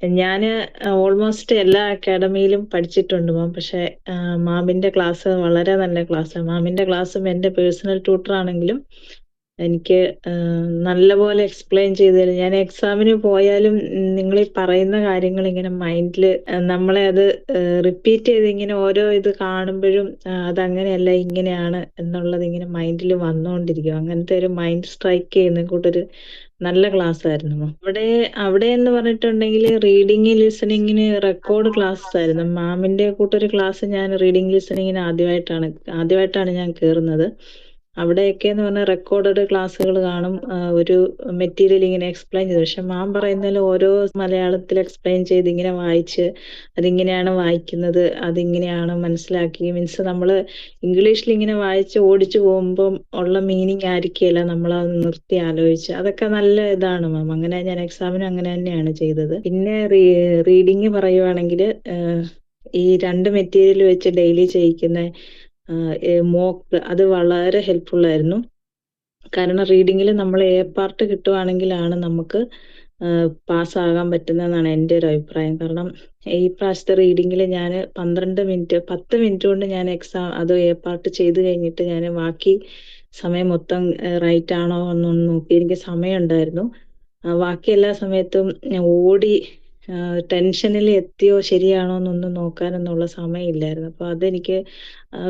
ഞാന് ഓൾമോസ്റ്റ് എല്ലാ അക്കാഡമിയിലും പഠിച്ചിട്ടുണ്ട് മാം. പക്ഷെ മാമിന്റെ ക്ലാസ് വളരെ നല്ല ക്ലാസ്സാണ്. മാമിന്റെ ക്ലാസ്സും എന്റെ പേഴ്സണൽ ട്യൂട്ടർ ആണെങ്കിലും എനിക്ക് നല്ലപോലെ എക്സ്പ്ലെയിൻ ചെയ്ത് തരും. ഞാൻ എക്സാമിന് പോയാലും നിങ്ങൾ ഈ പറയുന്ന കാര്യങ്ങൾ ഇങ്ങനെ മൈൻഡിൽ നമ്മളെ അത് റിപ്പീറ്റ് ചെയ്ത് ഇങ്ങനെ ഓരോ ഇത് കാണുമ്പോഴും അതങ്ങനെയല്ല ഇങ്ങനെയാണ് എന്നുള്ളത് ഇങ്ങനെ മൈൻഡിൽ വന്നുകൊണ്ടിരിക്കും. അങ്ങനത്തെ ഒരു മൈൻഡ് സ്ട്രൈക്ക് ചെയ്യുന്ന കൂട്ടൊരു നല്ല ക്ലാസ് ആയിരുന്നു മാം. അവിടെ എന്ന് പറഞ്ഞിട്ടുണ്ടെങ്കിൽ റീഡിങ് ലിസണിങ്ങിന് റെക്കോർഡ് ക്ലാസ് ആയിരുന്നു. മാമിന്റെ കൂട്ടൊരു ക്ലാസ് ഞാൻ റീഡിങ് ലിസണിങ്ങിന് ആദ്യമായിട്ടാണ് ഞാൻ കയറുന്നത്. അവിടെയൊക്കെ എന്ന് പറഞ്ഞാൽ റെക്കോർഡഡ് ക്ലാസ്സുകൾ കാണും. ഒരു മെറ്റീരിയൽ ഇങ്ങനെ എക്സ്പ്ലെയിൻ ചെയ്തു. പക്ഷെ മാം പറയുന്നതിൽ ഓരോ മലയാളത്തിൽ എക്സ്പ്ലെയിൻ ചെയ്ത് ഇങ്ങനെ വായിച്ച് അതിങ്ങനെയാണ് വായിക്കുന്നത്, അതിങ്ങനെയാണ് മനസ്സിലാക്കി. മീൻസ് നമ്മൾ ഇംഗ്ലീഷിൽ ഇങ്ങനെ വായിച്ച് ഓടിച്ചു പോകുമ്പം ഉള്ള മീനിങ് ആയിരിക്കില്ല നമ്മൾ അത് നിർത്തി ആലോചിച്ച്. അതൊക്കെ നല്ല ഇതാണ് മാം. അങ്ങനെ ഞാൻ എക്സാമിന് അങ്ങനെ തന്നെയാണ് ചെയ്തത്. പിന്നെ റീഡിങ് പറയുവാണെങ്കിൽ ഈ രണ്ട് മെറ്റീരിയൽ വെച്ച് ഡെയിലി ചെയ്യിക്കുന്ന മോക്ക് അത് വളരെ ഹെൽപ്ഫുൾ ആയിരുന്നു. കാരണം റീഡിങ്ങിൽ നമ്മൾ എ പാർട്ട് കിട്ടുവാണെങ്കിലാണ് നമുക്ക് പാസ്സാകാൻ പറ്റുന്നതെന്നാണ് എൻ്റെ ഒരു അഭിപ്രായം. കാരണം ഈ പ്രാവശ്യത്തെ റീഡിങ്ങിൽ ഞാൻ 10 മിനിറ്റ് കൊണ്ട് ഞാൻ എക്സാം അത് എ പാർട്ട് ചെയ്ത് കഴിഞ്ഞിട്ട് ഞാൻ ബാക്കി സമയം മൊത്തം റൈറ്റ് ആണോ എന്നൊന്ന് നോക്കി. എനിക്ക് സമയം ഉണ്ടായിരുന്നു. ബാക്കി എല്ലാ സമയത്തും ഞാൻ ഓടി ടെൻഷനിൽ എത്തിയോ ശരിയാണോ എന്നൊന്നും നോക്കാനൊന്നുള്ള സമയമില്ലായിരുന്നു. അപ്പൊ അതെനിക്ക്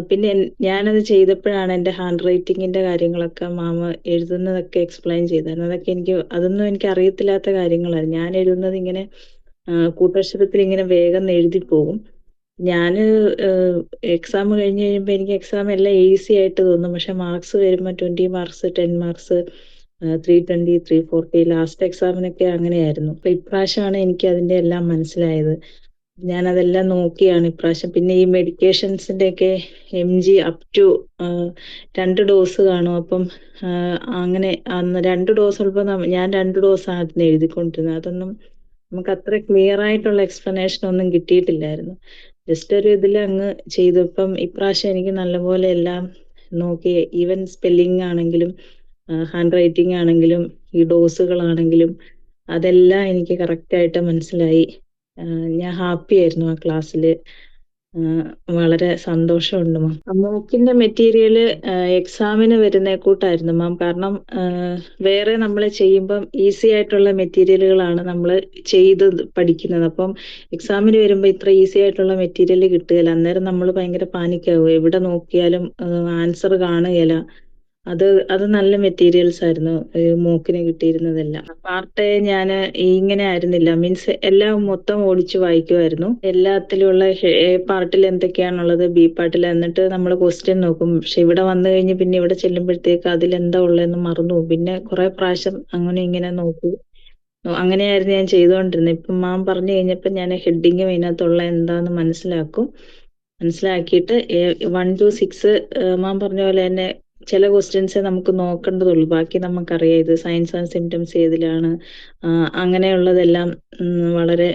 പിന്നെ ഞാനത് ചെയ്തപ്പോഴാണ് എൻ്റെ ഹാൻഡ് റൈറ്റിങ്ങിന്റെ കാര്യങ്ങളൊക്കെ മാമ എഴുതുന്നതൊക്കെ എക്സ്പ്ലെയിൻ ചെയ്തായിരുന്നു. അതൊന്നും എനിക്ക് അറിയത്തില്ലാത്ത കാര്യങ്ങളായിരുന്നു. ഞാൻ എഴുതുന്നത് ഇങ്ങനെ കൂട്ടക്ഷരത്തിൽ ഇങ്ങനെ വേഗം എഴുതി പോകും. ഞാന് എക്സാം കഴിഞ്ഞ് കഴിയുമ്പോൾ എനിക്ക് എക്സാം എല്ലാം ഈസി ആയിട്ട് തോന്നും. പക്ഷെ മാർക്സ് വരുമ്പോൾ 20 മാർക്സ്, 10 മാർക്സ്, 320, 340 ലാസ്റ്റ് എക്സാമിനൊക്കെ അങ്ങനെയായിരുന്നു. അപ്പൊ ഇപ്രാവശ്യമാണ് എനിക്ക് അതിന്റെ എല്ലാം മനസ്സിലായത്. ഞാൻ അതെല്ലാം നോക്കിയാണ് ഇപ്രാവശ്യം. പിന്നെ ഈ മെഡിക്കേഷൻസിന്റെ ഒക്കെ MG അപ് ടു 2 ഡോസ് കാണും. അപ്പം അങ്ങനെ അന്ന് 2 ഡോസ് ഉള്ളപ്പോൾ ഞാൻ 2 ഡോസായിരുന്നു എഴുതിക്കൊണ്ടിരുന്നത്. അതൊന്നും നമുക്ക് അത്ര ക്ലിയർ ആയിട്ടുള്ള എക്സ്പ്ലനേഷൻ ഒന്നും കിട്ടിയിട്ടില്ലായിരുന്നു. ജസ്റ്റ് ഒരു ഇതിൽ അങ്ങ് ചെയ്തു. ഇപ്പം ഇപ്രാവശ്യം എനിക്ക് നല്ലപോലെ എല്ലാം നോക്കി, ഈവൻ സ്പെല്ലിംഗ് ആണെങ്കിലും ഹാൻഡ് റൈറ്റിംഗ് ആണെങ്കിലും ഈ ഡോസുകളാണെങ്കിലും അതെല്ലാം എനിക്ക് കറക്റ്റായിട്ട് മനസ്സിലായി. ഞാൻ ഹാപ്പി ആയിരുന്നു ആ ക്ലാസ്സിൽ. വളരെ സന്തോഷമുണ്ട് മാം. മോക്കിന്റെ മെറ്റീരിയല് എക്സാമിന് വരുന്ന കൂട്ടായിരുന്നു മാം. കാരണം വേറെ നമ്മൾ ചെയ്യുമ്പം ഈസി ആയിട്ടുള്ള മെറ്റീരിയലുകളാണ് നമ്മൾ ചെയ്ത് പഠിക്കുന്നത്. അപ്പം എക്സാമിന് വരുമ്പോൾ ഇത്ര ഈസി ആയിട്ടുള്ള മെറ്റീരിയൽ കിട്ടുകയില്ല. അന്നേരം നമ്മൾ ഭയങ്കര പാനിക്കാവും. എവിടെ നോക്കിയാലും ആൻസർ കാണുകയില്ല. അത് നല്ല മെറ്റീരിയൽസ് ആയിരുന്നു മോക്കിന് കിട്ടിയിരുന്നതെല്ലാം. പാർട്ട് ഞാൻ ഇങ്ങനെ ആയിരുന്നില്ല. മീൻസ് എല്ലാം മൊത്തം ഓടിച്ചു വായിക്കുമായിരുന്നു. എല്ലാത്തിലുള്ള എ പാർട്ടിൽ എന്തൊക്കെയാണുള്ളത്, ബി പാർട്ടിൽ, എന്നിട്ട് നമ്മൾ ക്വസ്റ്റ്യൻ നോക്കും. പക്ഷെ ഇവിടെ വന്നു കഴിഞ്ഞ് പിന്നെ ഇവിടെ ചെല്ലുമ്പോഴത്തേക്ക് അതിൽ എന്താ ഉള്ളതെന്ന് മറന്നു പോകും. പിന്നെ കുറെ പ്രാവശ്യം അങ്ങനെ ഇങ്ങനെ നോക്കൂ. അങ്ങനെയായിരുന്നു ഞാൻ ചെയ്തുകൊണ്ടിരുന്നത്. ഇപ്പം മാം പറഞ്ഞു കഴിഞ്ഞപ്പോൾ ഞാൻ ഹെഡിങ്ങും ഇതിനകത്തുള്ള എന്താന്ന് മനസ്സിലാക്കിയിട്ട് 1 to 6 മാം പറഞ്ഞ പോലെ തന്നെ ചില ക്വസ്റ്റ്യൻസേ നമുക്ക് നോക്കേണ്ടതുള്ളൂ. ബാക്കി നമുക്കറിയാം ഇത് സയൻസ് ആൻഡ് സിംറ്റംസ് ഏതിലാണ്, അങ്ങനെയുള്ളതെല്ലാം വളരെ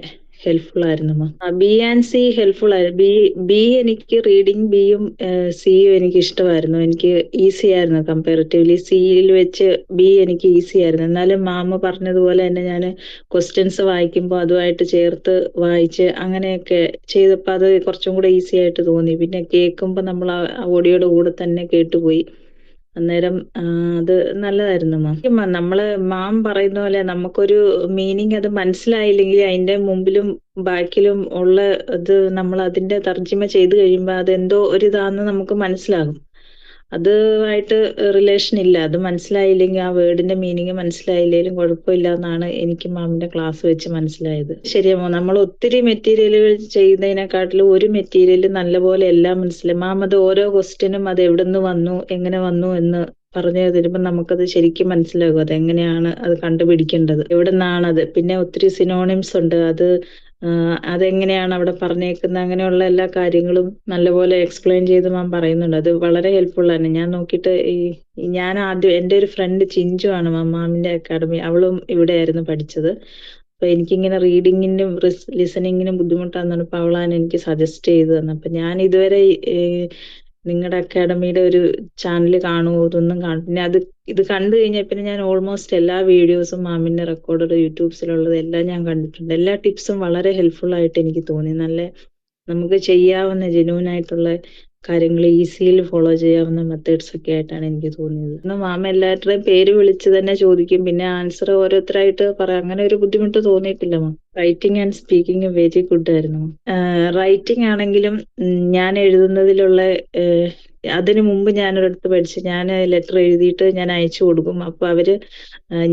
ഹെൽപ്ഫുൾ ആയിരുന്നു മാം. ബി ആൻഡ് സി ഹെൽപ്ഫുൾ ആയിരുന്നു. ബി എനിക്ക് റീഡിങ് ബിയും സിയും എനിക്ക് ഇഷ്ടമായിരുന്നു. എനിക്ക് ഈസി ആയിരുന്നു കമ്പാരിറ്റീവ്ലി. സിയിൽ വെച്ച് ബി എനിക്ക് ഈസി ആയിരുന്നു. എന്നാലും മാം പറഞ്ഞതുപോലെ തന്നെ ഞാൻ ക്വസ്റ്റ്യൻസ് വായിക്കുമ്പോൾ അതുമായിട്ട് ചേർത്ത് വായിച്ച് അങ്ങനെയൊക്കെ ചെയ്തപ്പോൾ അത് കുറച്ചും കൂടെ ഈസി ആയിട്ട് തോന്നി. പിന്നെ കേൾക്കുമ്പോൾ നമ്മൾ ആ ഓഡിയോയുടെ കൂടെ തന്നെ കേട്ടുപോയി. അന്നേരം അത് നല്ലതായിരുന്നു മാം. നമ്മള് മാം പറയുന്ന പോലെ നമുക്കൊരു മീനിങ് അത് മനസ്സിലായില്ലെങ്കിൽ അതിന്റെ മുമ്പിലും ബാക്കിലും ഉള്ള ഇത് നമ്മൾ അതിന്റെ തർജ്ജിമ ചെയ്ത് കഴിയുമ്പോൾ അതെന്തോ ഒരിതാന്ന് നമുക്ക് മനസ്സിലാകും. അതുമായിട്ട് റിലേഷൻ ഇല്ല. അത് മനസ്സിലായില്ലെങ്കിൽ, ആ വേർഡിന്റെ മീനിങ് മനസ്സിലായില്ലെങ്കിലും കുഴപ്പമില്ല എന്നാണ് എനിക്ക് മാമിന്റെ ക്ലാസ് വെച്ച് മനസ്സിലായത്. ശരിയാമോ? നമ്മൾ ഒത്തിരി മെറ്റീരിയലുകൾ ചെയ്യുന്നതിനെക്കാട്ടിലും ഒരു മെറ്റീരിയൽ നല്ലപോലെ എല്ലാം മനസ്സിലായി. മാം അത് ഓരോ ക്വസ്റ്റ്യനും അത് എവിടെ നിന്ന് വന്നു, എങ്ങനെ വന്നു എന്ന് പറഞ്ഞു തരുമ്പോൾ നമുക്കത് ശരിക്കും മനസ്സിലാകും. അതെങ്ങനെയാണ് അത് കണ്ടുപിടിക്കേണ്ടത്, എവിടെ നിന്നാണത്. പിന്നെ ഒത്തിരി സിനോണിംസ് ഉണ്ട്. അതെങ്ങനെയാണ് അവിടെ പറഞ്ഞേക്കുന്നത്, അങ്ങനെയുള്ള എല്ലാ കാര്യങ്ങളും നല്ലപോലെ എക്സ്പ്ലെയിൻ ചെയ്ത് മാം പറയുന്നുണ്ട്. അത് വളരെ ഹെൽപ്ഫുൾ ആണ്. ഞാൻ നോക്കിയിട്ട് ഞാൻ ആദ്യം എൻ്റെ ഒരു ഫ്രണ്ട് ചിഞ്ചു ആണ് മാമിന്റെ അക്കാഡമി, അവളും ഇവിടെയായിരുന്നു പഠിച്ചത്. അപ്പൊ എനിക്കിങ്ങനെ റീഡിങ്ങിനും ലിസണിങ്ങിനും ബുദ്ധിമുട്ടാന്ന് പറഞ്ഞപ്പോൾ അവളാണ് എനിക്ക് സജസ്റ്റ് ചെയ്ത് തന്നെ. അപ്പൊ ഞാൻ ഇതുവരെ നിങ്ങളുടെ അക്കാഡമിയുടെ ഒരു ചാനൽ കാണുമോ, ഇതൊന്നും കാണും. പിന്നെ ഇത് കണ്ടു കഴിഞ്ഞാൽ പിന്നെ ഞാൻ ഓൾമോസ്റ്റ് എല്ലാ വീഡിയോസും മാമിന്റെ റെക്കോർഡഡ് യൂട്യൂബ്സിലുള്ളത് എല്ലാം ഞാൻ കണ്ടിട്ടുണ്ട്. എല്ലാ ടിപ്സും വളരെ ഹെൽപ്ഫുൾ ആയിട്ട് എനിക്ക് തോന്നി. നമുക്ക് ചെയ്യാവുന്ന ജെന്യൂൻ ആയിട്ടുള്ള കാര്യങ്ങൾ ഈസിയിൽ ഫോളോ ചെയ്യാവുന്ന മെത്തേഡ്സ് ഒക്കെ ആയിട്ടാണ് എനിക്ക് തോന്നിയത്. മാമ എല്ലാവരുടെയും പേര് വിളിച്ച് തന്നെ ചോദിക്കും, പിന്നെ ആൻസർ ഓരോരുത്തരായിട്ട് പറയാം. അങ്ങനെ ഒരു ബുദ്ധിമുട്ട് തോന്നിയിട്ടില്ല ma'am. Writing and speaking very good ആയിരുന്നു. റൈറ്റിംഗ് ആണെങ്കിലും ഞാൻ എഴുതുന്നതിലുള്ള അതിനു മുമ്പ് ഞാനൊരിടത്ത് പഠിച്ച് ഞാൻ ലെറ്റർ എഴുതിയിട്ട് ഞാൻ അയച്ചു കൊടുക്കും. അപ്പൊ അവര്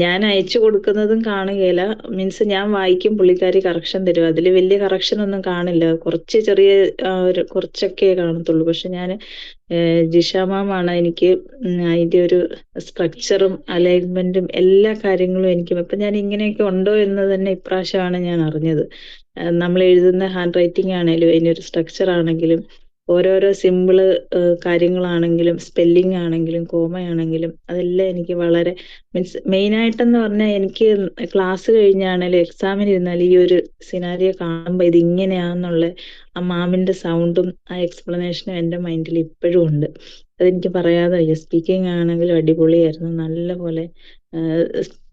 ഞാൻ അയച്ചു കൊടുക്കുന്നതും കാണുകയില്ല. മീൻസ് ഞാൻ വായിക്കും, പുള്ളിക്കാരി കറക്ഷൻ തരും. അതിൽ വലിയ കറക്ഷൻ ഒന്നും കാണില്ല, കുറച്ച് ചെറിയ കുറച്ചൊക്കെ കാണത്തുള്ളൂ. പക്ഷെ ഞാൻ ജിഷ മാമാണ് എനിക്ക് അതിന്റെ ഒരു സ്ട്രക്ചറും അലൈൻമെന്റും എല്ലാ കാര്യങ്ങളും എനിക്ക്. അപ്പൊ ഞാൻ ഇങ്ങനെയൊക്കെ ഉണ്ടോ എന്ന് തന്നെ ഇപ്രാവശ്യമാണ് ഞാൻ അറിഞ്ഞത്. നമ്മൾ എഴുതുന്ന ഹാൻഡ് റൈറ്റിംഗ് ആണെങ്കിലും അതിനൊരു സ്ട്രക്ചർ ആണെങ്കിലും ഓരോരോ സിമ്പിള് കാര്യങ്ങളാണെങ്കിലും സ്പെല്ലിംഗ് ആണെങ്കിലും കോമയാണെങ്കിലും അതെല്ലാം എനിക്ക് വളരെ മെയിൻ ആയിട്ടെന്ന് പറഞ്ഞാൽ എനിക്ക് ക്ലാസ് കഴിഞ്ഞാണെങ്കിലും എക്സാമിന് ഇരുന്നാലും ഈ ഒരു സിനാരിയോ കാണുമ്പോൾ ഇത് ഇങ്ങനെയാന്നുള്ള ആ മാമിന്റെ സൗണ്ടും ആ എക്സ്പ്ലനേഷനും എൻ്റെ മൈൻഡിൽ ഇപ്പോഴും ഉണ്ട്. അതെനിക്ക് പറയാതെ വയ്യ. സ്പീക്കിംഗ് ആണെങ്കിലും അടിപൊളിയായിരുന്നു.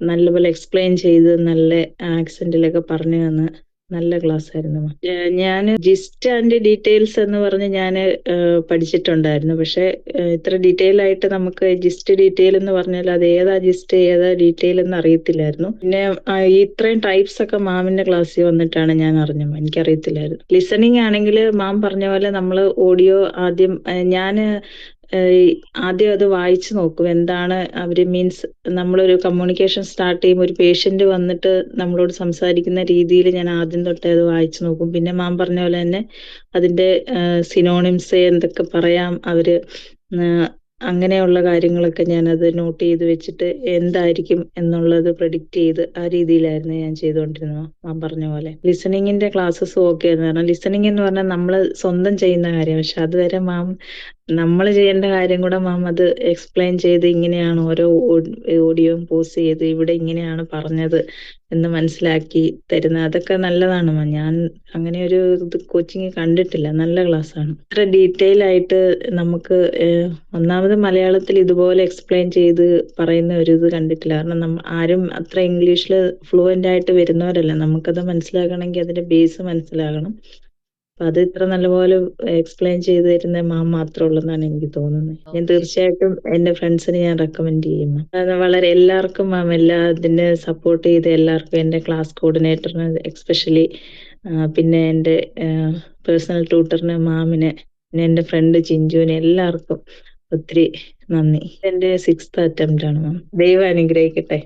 നല്ലപോലെ എക്സ്പ്ലെയിൻ ചെയ്ത് നല്ല ആക്സെന്റിലൊക്കെ പറഞ്ഞു തന്ന് നല്ല ക്ലാസ് ആയിരുന്നു. ഞാൻ ജിസ്റ്റ് ആൻഡ് ഡീറ്റെയിൽസ് എന്ന് പറഞ്ഞ് ഞാൻ പഠിച്ചിട്ടുണ്ടായിരുന്നു. പക്ഷെ ഇത്ര ഡീറ്റെയിൽ ആയിട്ട് നമുക്ക് ജിസ്റ്റ് ഡീറ്റെയിൽ എന്ന് പറഞ്ഞാൽ അത് ഏതാ ജിസ്റ്റ് ഏതാ ഡീറ്റെയിൽ എന്ന് അറിയത്തില്ലായിരുന്നു. പിന്നെ ഇത്രയും ടൈപ്സ് ഒക്കെ മാമിന്റെ ക്ലാസ്സിൽ വന്നിട്ടാണ് ഞാൻ അറിഞ്ഞത്. എനിക്കറിയത്തില്ലായിരുന്നു. ലിസണിങ് ആണെങ്കിൽ മാം പറഞ്ഞ പോലെ നമ്മൾ ഓഡിയോ ആദ്യം ആദ്യം അത് വായിച്ചു നോക്കും. എന്താണ് അവര് മീൻസ് നമ്മളൊരു കമ്മ്യൂണിക്കേഷൻ സ്റ്റാർട്ട് ചെയ്യുമ്പോൾ ഒരു പേഷ്യന്റ് വന്നിട്ട് നമ്മളോട് സംസാരിക്കുന്ന രീതിയിൽ ഞാൻ ആദ്യം തൊട്ടേ അത് വായിച്ചു നോക്കും. പിന്നെ മാം പറഞ്ഞ പോലെ തന്നെ അതിന്റെ സിനോണിംസ് എന്തൊക്കെ പറയാം അവര് അങ്ങനെയുള്ള കാര്യങ്ങളൊക്കെ ഞാനത് നോട്ട് ചെയ്ത് വെച്ചിട്ട് എന്തായിരിക്കും എന്നുള്ളത് പ്രെഡിക്റ്റ് ചെയ്ത് ആ രീതിയിലായിരുന്നു ഞാൻ ചെയ്തുകൊണ്ടിരുന്നത്. മാം പറഞ്ഞ പോലെ ലിസണിങ്ങിന്റെ ക്ലാസ്സസും ഓക്കെ ആയിരുന്നു. കാരണം ലിസണിങ് എന്ന് പറഞ്ഞാൽ നമ്മൾ സ്വന്തം ചെയ്യുന്ന കാര്യം. പക്ഷെ അതുവരെ മാം നമ്മൾ ചെയ്യേണ്ട കാര്യം കൂടെ മാം അത് എക്സ്പ്ലെയിൻ ചെയ്ത് ഇങ്ങനെയാണ് ഓരോ ഓഡിയോയും പോസ് ചെയ്ത് ഇവിടെ ഇങ്ങനെയാണ് പറഞ്ഞത് എന്ന് മനസ്സിലാക്കി തരുന്നത്. അതൊക്കെ നല്ലതാണ് മാം. ഞാൻ അങ്ങനെ ഒരു കോച്ചിങ് കണ്ടിട്ടില്ല. നല്ല ക്ലാസ്സാണ്. അത്ര ഡീറ്റെയിൽ ആയിട്ട് നമുക്ക് ഒന്നാമത് മലയാളത്തിൽ ഇതുപോലെ എക്സ്പ്ലെയിൻ ചെയ്ത് പറയുന്ന ഒരു ഇത് കണ്ടിട്ടില്ല. കാരണം ആരും അത്ര ഇംഗ്ലീഷിൽ ഫ്ലുവന്റ് ആയിട്ട് വരുന്നവരല്ല. നമുക്കത് മനസ്സിലാക്കണമെങ്കിൽ അതിന്റെ ബേസ് മനസ്സിലാകണം. അപ്പൊ അത് ഇത്ര നല്ലപോലെ എക്സ്പ്ലെയിൻ ചെയ്ത് തരുന്ന മാം മാത്രമേ ഉള്ളെന്നാണ് എനിക്ക് തോന്നുന്നത്. ഞാൻ തീർച്ചയായിട്ടും എന്റെ ഫ്രണ്ട്സിന് ഞാൻ റെക്കമെൻഡ് ചെയ്യും. അത് വളരെ എല്ലാവർക്കും മാം ഇതിനെ സപ്പോർട്ട് ചെയ്ത് എല്ലാവർക്കും, എന്റെ ക്ലാസ് കോർഡിനേറ്ററിന് എക്സ്പെഷ്യലി, പിന്നെ എന്റെ പേഴ്സണൽ ട്യൂട്ടറിന് മാമിന്, പിന്നെ എന്റെ ഫ്രണ്ട് ചിഞ്ചുവിന് എല്ലാവർക്കും ഒത്തിരി നന്ദി. എന്റെ 6th അറ്റംപ്റ്റ് ആണ് മാം. ദൈവം അനുഗ്രഹിക്കട്ടെ.